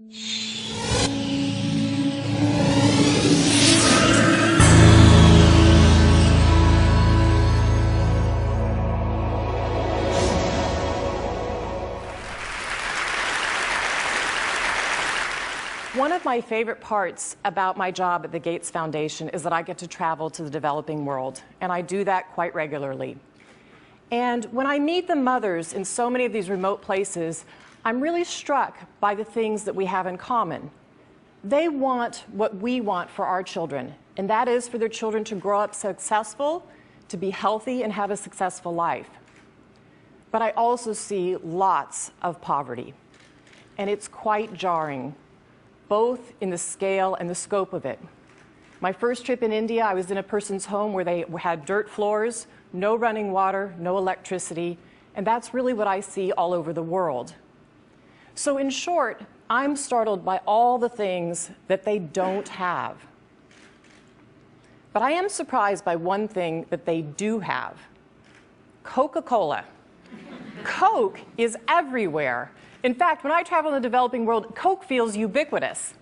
One of my favorite parts about my job at the Gates Foundation is that I get to travel to the developing world, and I do that quite regularly. And when I meet the mothers in so many of these remote places, I'm really struck by the things that we have in common. They want what we want for our children, and that is for their children to grow up successful, to be healthy, and have a successful life. But I also see lots of poverty, and it's quite jarring, both in the scale and the scope of it. My first trip in India, I was in a person's home where they had dirt floors, no running water, no electricity, and that's really what I see all over the world. So in short, I'm startled by all the things that they don't have. But I am surprised by one thing that they do have: Coca Cola. Coke is everywhere. In fact, when I travel in the developing world, Coke feels ubiquitous.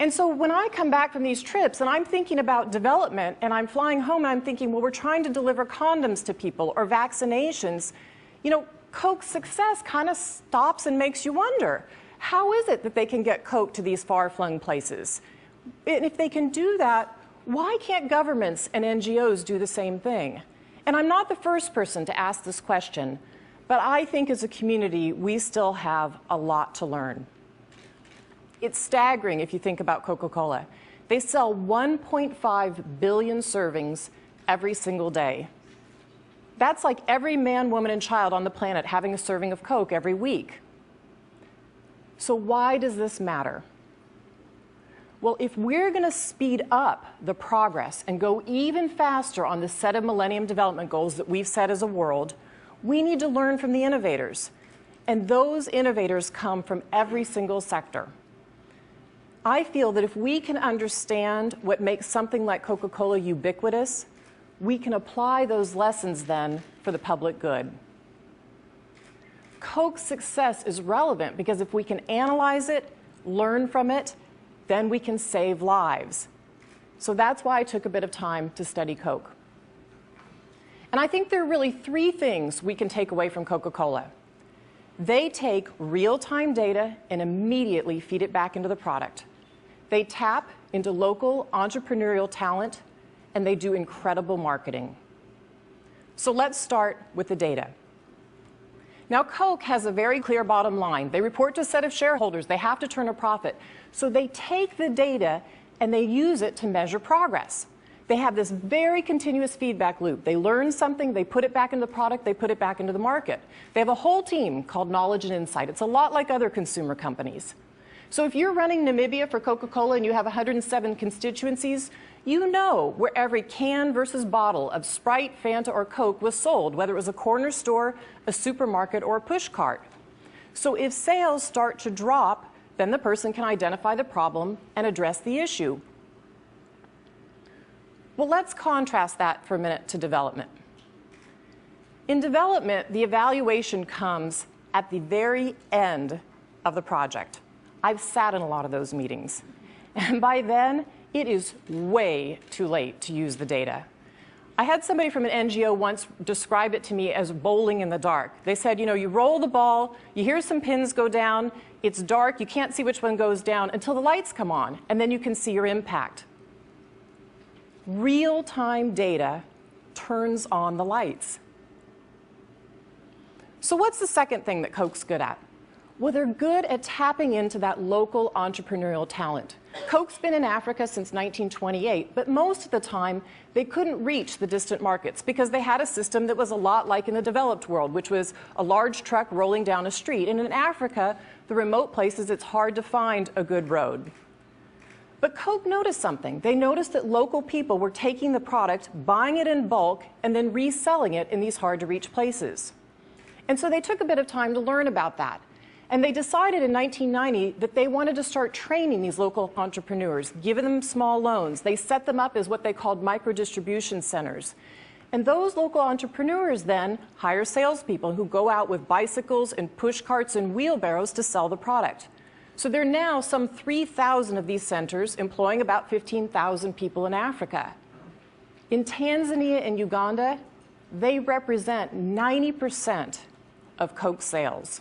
And so when I come back from these trips and I'm thinking about development and I'm flying home and I'm thinking, well, we're trying to deliver condoms to people or vaccinations, you know, Coke's success kind of stops and makes you wonder, how is it that they can get Coke to these far-flung places? And if they can do that, why can't governments and NGOs do the same thing? And I'm not the first person to ask this question, but I think as a community, we still have a lot to learn. It's staggering if you think about Coca-Cola. They sell 1.5 billion servings every single day. That's like every man, woman, and child on the planet having a serving of Coke every week. So why does this matter? Well, if we're going to speed up the progress and go even faster on the set of Millennium Development Goals that we've set as a world, we need to learn from the innovators. And those innovators come from every single sector. I feel that if we can understand what makes something like Coca-Cola ubiquitous, we can apply those lessons then for the public good. Coke's success is relevant because if we can analyze it, learn from it, then we can save lives. So that's why I took a bit of time to study Coke. And I think there are really three things we can take away from Coca-Cola. They take real-time data and immediately feed it back into the product. They tap into local entrepreneurial talent, and they do incredible marketing. So let's start with the data. Now, Coke has a very clear bottom line. They report to a set of shareholders. They have to turn a profit. So they take the data and they use it to measure progress. They have this very continuous feedback loop. They learn something, they put it back into the product, they put it back into the market. They have a whole team called Knowledge and Insight. It's a lot like other consumer companies. So if you're running Namibia for Coca-Cola and you have 107 constituencies, you know where every can versus bottle of Sprite, Fanta, or Coke was sold, whether it was a corner store, a supermarket, or a push cart. So if sales start to drop, then the person can identify the problem and address the issue. Well, let's contrast that for a minute to development. In development, the evaluation comes at the very end of the project. I've sat in a lot of those meetings. And by then, it is way too late to use the data. I had somebody from an NGO once describe it to me as bowling in the dark. They said, you know, you roll the ball, you hear some pins go down, it's dark, you can't see which one goes down until the lights come on, and then you can see your impact. Real-time data turns on the lights. So what's the second thing that Coke's good at? Well, they're good at tapping into that local entrepreneurial talent. Coke's been in Africa since 1928, but most of the time they couldn't reach the distant markets because they had a system that was a lot like in the developed world, which was a large truck rolling down a street. And in Africa, the remote places, it's hard to find a good road. But Coke noticed something. They noticed that local people were taking the product, buying it in bulk, and then reselling it in these hard-to-reach places. And so they took a bit of time to learn about that. And they decided in 1990 that they wanted to start training these local entrepreneurs, giving them small loans. They set them up as what they called micro-distribution centers. And those local entrepreneurs then hire salespeople who go out with bicycles and push carts and wheelbarrows to sell the product. So there are now some 3,000 of these centers employing about 15,000 people in Africa. In Tanzania and Uganda, they represent 90% of Coke sales.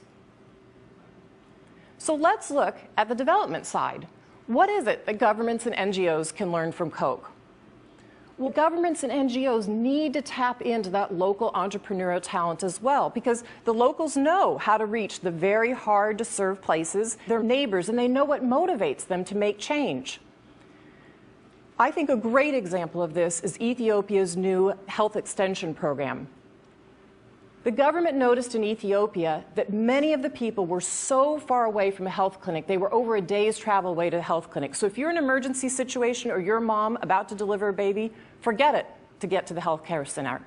So let's look at the development side. What is it that governments and NGOs can learn from Coke? Well, governments and NGOs need to tap into that local entrepreneurial talent as well, because the locals know how to reach the very hard-to-serve places, their neighbors, and they know what motivates them to make change. I think a great example of this is Ethiopia's new health extension program. The government noticed in Ethiopia that many of the people were so far away from a health clinic. They were over a day's travel away to a health clinic. So if you're in an emergency situation or your mom about to deliver a baby, forget it to get to the health care center.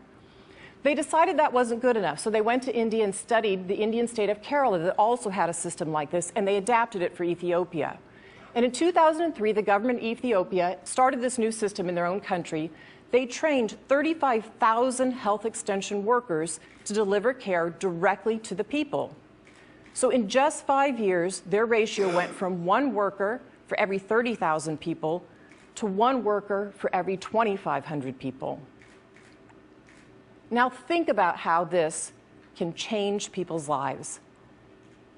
They decided that wasn't good enough, so they went to India and studied the Indian state of Kerala that also had a system like this, and they adapted it for Ethiopia. And in 2003, the government of Ethiopia started this new system in their own country. They trained 35,000 health extension workers to deliver care directly to the people. So in just 5 years, their ratio went from 1 worker for every 30,000 people to 1 worker for every 2,500 people. Now think about how this can change people's lives.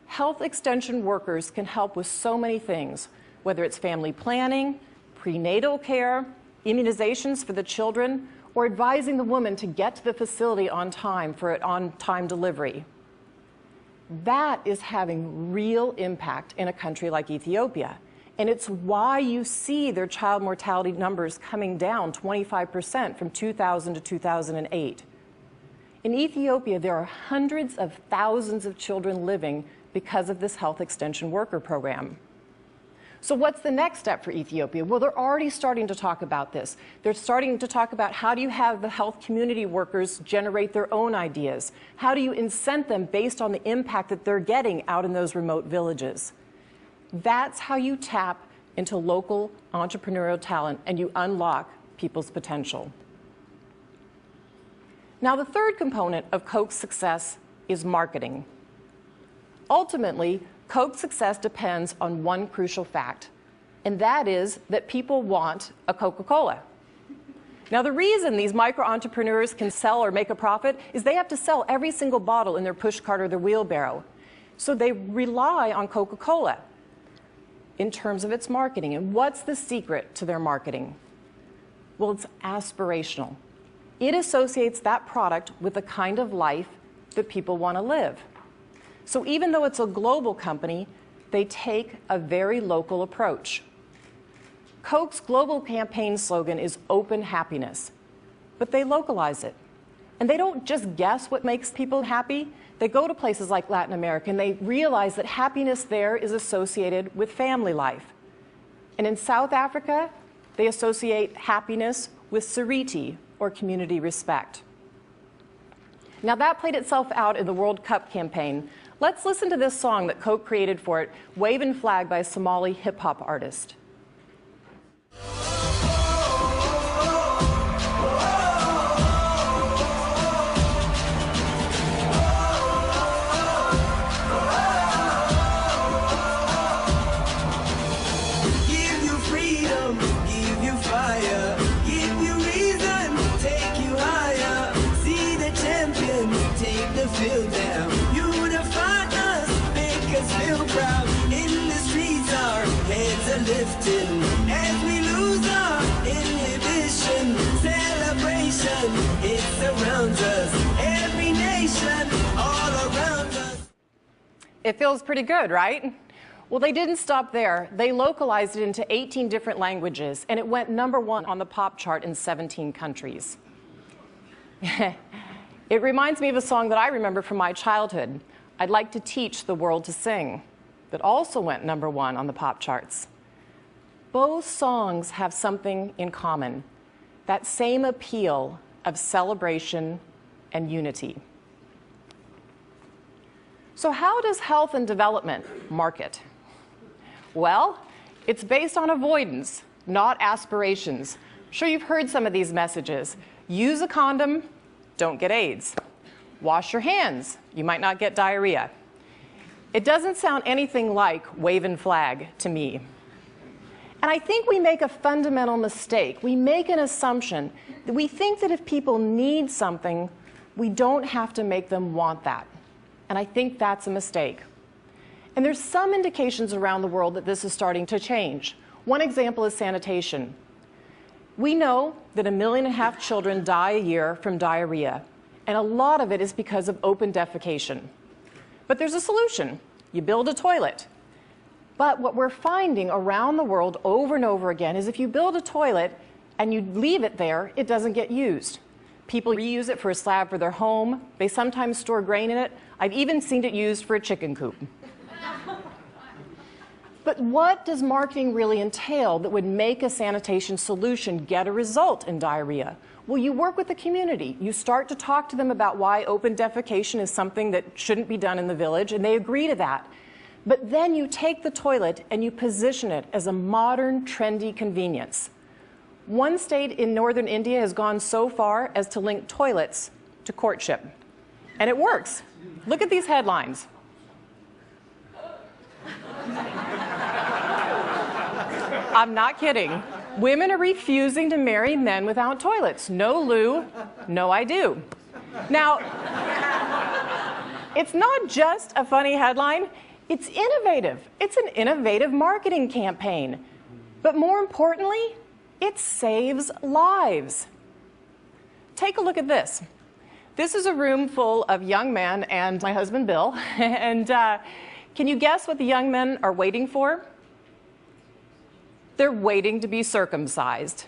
Health extension workers can help with so many things, whether it's family planning, prenatal care, immunizations for the children, or advising the woman to get to the facility on time for an on-time delivery. That is having real impact in a country like Ethiopia. And it's why you see their child mortality numbers coming down 25% from 2000 to 2008. In Ethiopia, there are hundreds of thousands of children living because of this health extension worker program. So what's the next step for Ethiopia? Well, they're already starting to talk about this. They're starting to talk about how do you have the health community workers generate their own ideas? How do you incent them based on the impact that they're getting out in those remote villages? That's how you tap into local entrepreneurial talent and you unlock people's potential. Now, the third component of Coke's success is marketing. Ultimately, Coke's success depends on one crucial fact, and that is that people want a Coca Cola. Now, the reason these micro-entrepreneurs can sell or make a profit is they have to sell every single bottle in their pushcart or their wheelbarrow. So they rely on Coca Cola in terms of its marketing. And what's the secret to their marketing? Well, it's aspirational. It associates that product with the kind of life that people want to live. So even though it's a global company, they take a very local approach. Coke's global campaign slogan is open happiness, but they localize it. And they don't just guess what makes people happy. They go to places like Latin America and they realize that happiness there is associated with family life. And in South Africa, they associate happiness with Sariti, or community respect. Now that played itself out in the World Cup campaign. Let's listen to this song that Coke created for it, Wavin' Flag by a Somali hip-hop artist. Give you freedom, give you fire, give you reason, take you higher. See the champions take the field down. Feel proud in the streets, our heads are lifting as we lose our inhibition. Celebration, it surrounds us, every nation, all around us. It feels pretty good, right? Well, they didn't stop there. They localized it into 18 different languages, and it went #1 on the pop chart in 17 countries. It reminds me of a song that I remember from my childhood. I'd like to teach the world to sing, that also went #1 on the pop charts. Both songs have something in common, that same appeal of celebration and unity. So how does health and development market? Well, it's based on avoidance, not aspirations. I'm sure you've heard some of these messages. Use a condom, don't get AIDS. Wash your hands, you might not get diarrhea. It doesn't sound anything like waving flag to me. And I think we make a fundamental mistake. We make an assumption that we think that if people need something, we don't have to make them want that. And I think that's a mistake. And there's some indications around the world that this is starting to change. One example is sanitation. We know that 1.5 million children die a year from diarrhea, and a lot of it is because of open defecation. But there's a solution. You build a toilet. But what we're finding around the world over and over again is if you build a toilet and you leave it there, it doesn't get used. People reuse it for a slab for their home. They sometimes store grain in it. I've even seen it used for a chicken coop. But what does marketing really entail that would make a sanitation solution get a result in diarrhea? Well, you work with the community. You start to talk to them about why open defecation is something that shouldn't be done in the village, and they agree to that. But then you take the toilet and you position it as a modern, trendy convenience. One state in northern India has gone so far as to link toilets to courtship. And it works. Look at these headlines. I'm not kidding. Women are refusing to marry men without toilets. No loo, no I do. Now, it's not just a funny headline. It's innovative. It's an innovative marketing campaign. But more importantly, it saves lives. Take a look at this. This is a room full of young men and my husband, Bill. And can you guess what the young men are waiting for? They're waiting to be circumcised.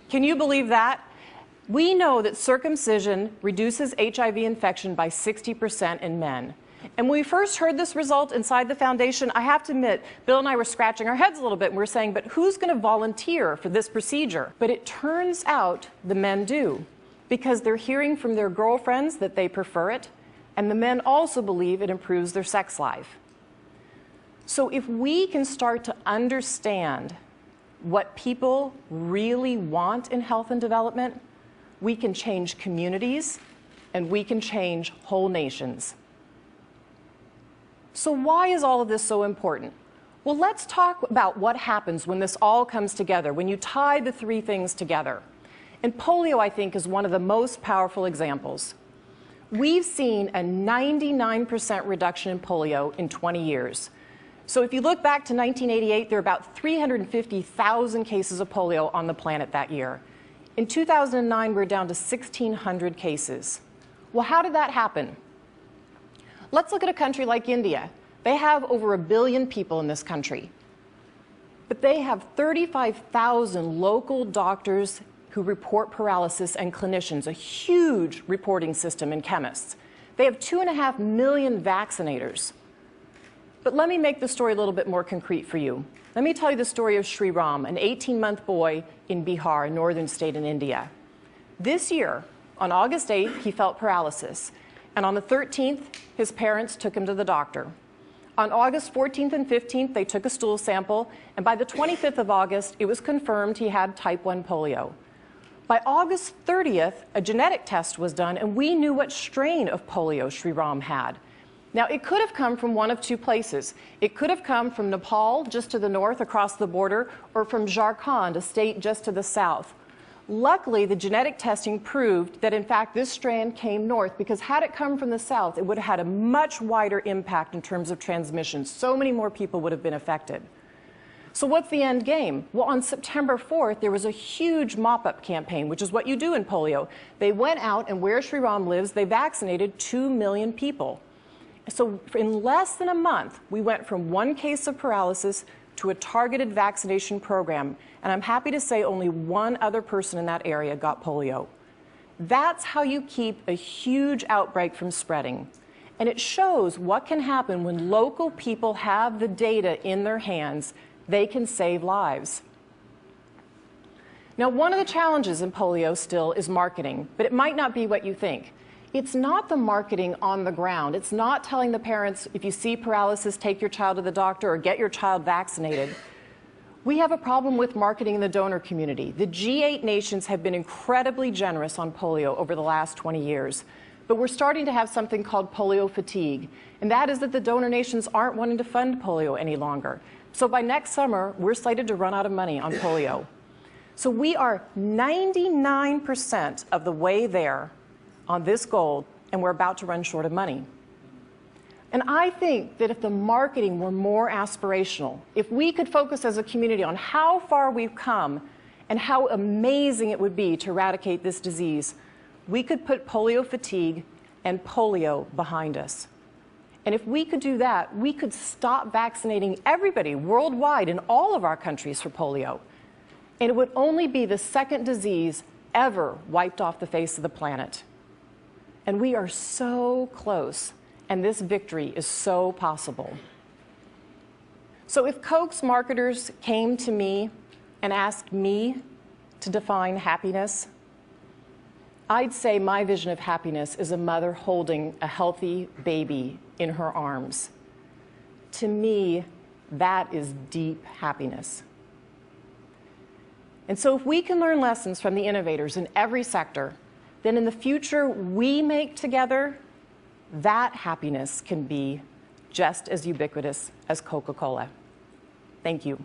Can you believe that? We know that circumcision reduces HIV infection by 60% in men. And when we first heard this result inside the foundation, I have to admit, Bill and I were scratching our heads a little bit, and we were saying, but who's going to volunteer for this procedure? But it turns out the men do, because they're hearing from their girlfriends that they prefer it, and the men also believe it improves their sex life. So if we can start to understand what people really want in health and development, we can change communities, and we can change whole nations. So why is all of this so important? Well, let's talk about what happens when this all comes together, when you tie the three things together. And polio, I think, is one of the most powerful examples. We've seen a 99% reduction in polio in 20 years. So if you look back to 1988, there were about 350,000 cases of polio on the planet that year. In 2009, we're down to 1,600 cases. Well, how did that happen? Let's look at a country like India. They have over 1 billion people in this country. But they have 35,000 local doctors who report paralysis and clinicians, a huge reporting system, and chemists. They have 2.5 million vaccinators. But let me make the story a little bit more concrete for you. Let me tell you the story of Sri Ram, an 18-month boy in Bihar, a northern state in India. This year, on August 8th, he felt paralysis. And on the 13th, his parents took him to the doctor. On August 14th and 15th, they took a stool sample, and by the 25th of August, it was confirmed he had type 1 polio. By August 30th, a genetic test was done, and we knew what strain of polio Sri Ram had. Now, it could have come from one of two places. It could have come from Nepal, just to the north across the border, or from Jharkhand, a state just to the south. Luckily, the genetic testing proved that, in fact, this strand came north, because had it come from the south, it would have had a much wider impact in terms of transmission. So many more people would have been affected. So what's the end game? Well, on September 4th, there was a huge mop-up campaign, which is what you do in polio. They went out, and where Sri Ram lives, they vaccinated 2 million people. So in less than a month, we went from 1 case of paralysis to a targeted vaccination program. And I'm happy to say only 1 other person in that area got polio. That's how you keep a huge outbreak from spreading. And it shows what can happen when local people have the data in their hands. They can save lives. Now, one of the challenges in polio still is marketing, but it might not be what you think. It's not the marketing on the ground. It's not telling the parents, if you see paralysis, take your child to the doctor or get your child vaccinated. We have a problem with marketing in the donor community. The G8 nations have been incredibly generous on polio over the last 20 years. but we're starting to have something called polio fatigue, and that is that the donor nations aren't wanting to fund polio any longer. So by next summer, we're slated to run out of money on polio. So we are 99% of the way there on this goal, and we're about to run short of money. And I think that if the marketing were more aspirational, if we could focus as a community on how far we've come and how amazing it would be to eradicate this disease, we could put polio fatigue and polio behind us. And if we could do that, we could stop vaccinating everybody worldwide in all of our countries for polio. And it would only be the second disease ever wiped off the face of the planet. And we are so close, and this victory is so possible. So if Coke's marketers came to me and asked me to define happiness, I'd say my vision of happiness is a mother holding a healthy baby in her arms. To me, that is deep happiness. And so if we can learn lessons from the innovators in every sector, then in the future we make together, that happiness can be just as ubiquitous as Coca Cola. Thank you.